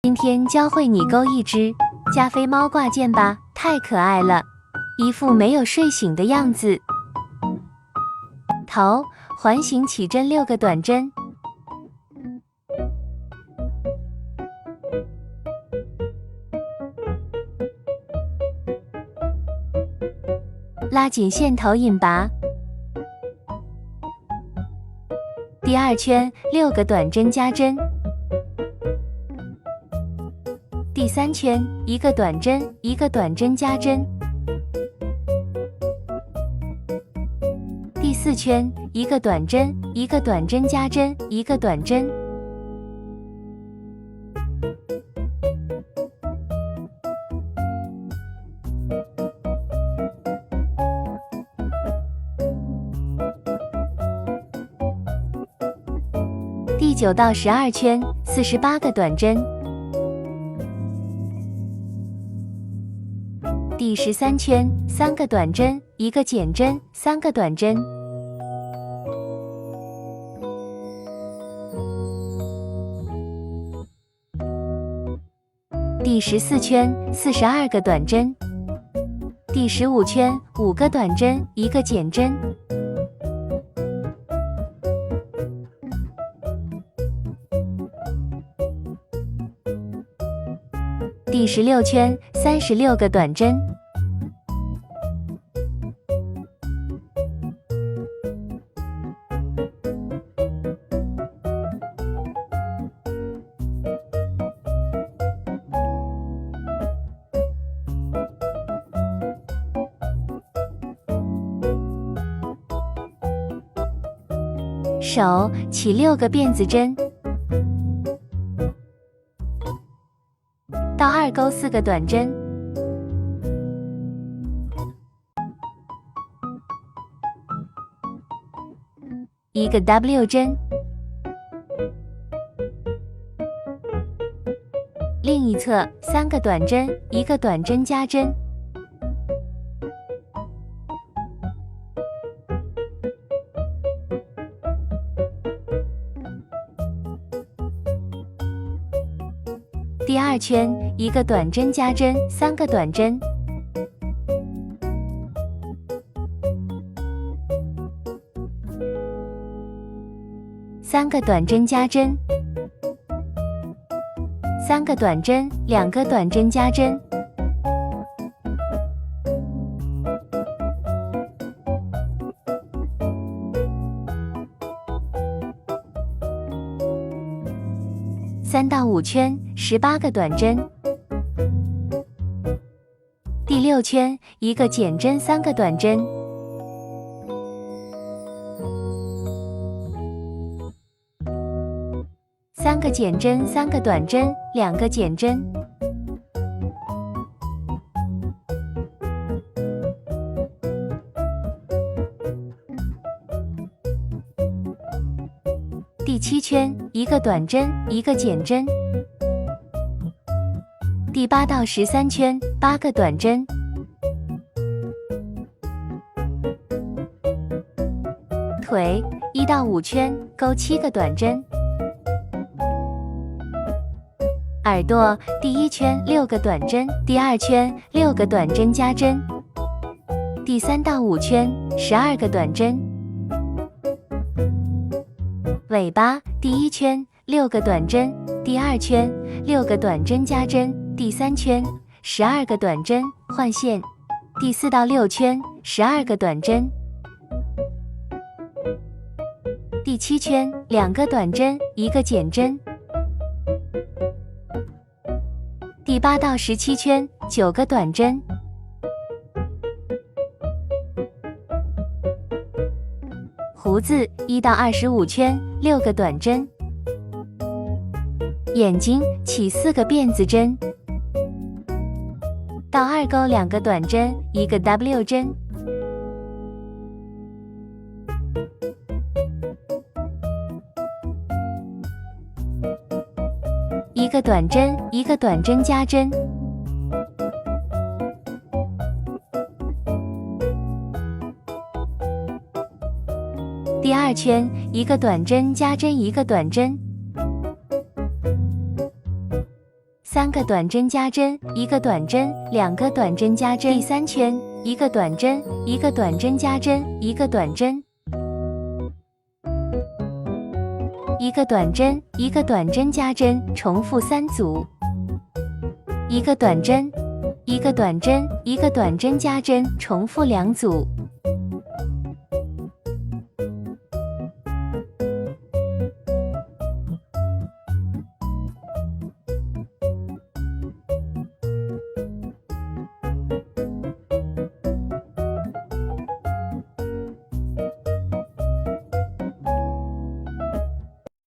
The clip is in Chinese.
今天教会你钩一只加菲猫挂件吧，太可爱了，一副没有睡醒的样子。头环形起针6个短针，拉紧线头引拔。第2圈6个短针加针。第3圈1个短针，1个短针加针。第4圈1个短针，1个短针加针，1个短针。第9到12圈48个短针。第13圈3个短针，1个减针，3个短针。第14圈42个短针。第15圈5个短针，1个减针。第16圈36个短针。手起6个辫子针。到2钩4个短针，一个 W 针，另一侧3个短针，1个短针加针。第2圈1个短针加针，3个短针。3个短针加针，3个短针，2个短针加针。3到5圈18个短针。第6圈1个减针，3个短针。3个减针，3个短针，2个减针。第7圈1个短针，1个减针。第8到13圈8个短针。腿1到5圈钩7个短针。耳朵第1圈6个短针，第2圈6个短针加针。第3到5圈12个短针。尾巴第1圈6个短针，第2圈6个短针加针，第3圈12个短针换线，第4到6圈12个短针。第7圈2个短针，1个减针。第8到17圈9个短针。胡子1到25圈6个短针。眼睛起4个辫子针。到2钩2个短针，1个 W 针。1个短针，1个短针加针。第2圈1个短针加针，1个短针。3个短针加针，1个短针，2个短针加针，第3圈1个短针，1个短针加针，1个短针，1个短针，1个短针加针，重复3组，1个短针，1个短针，1个短针加针，重复2组。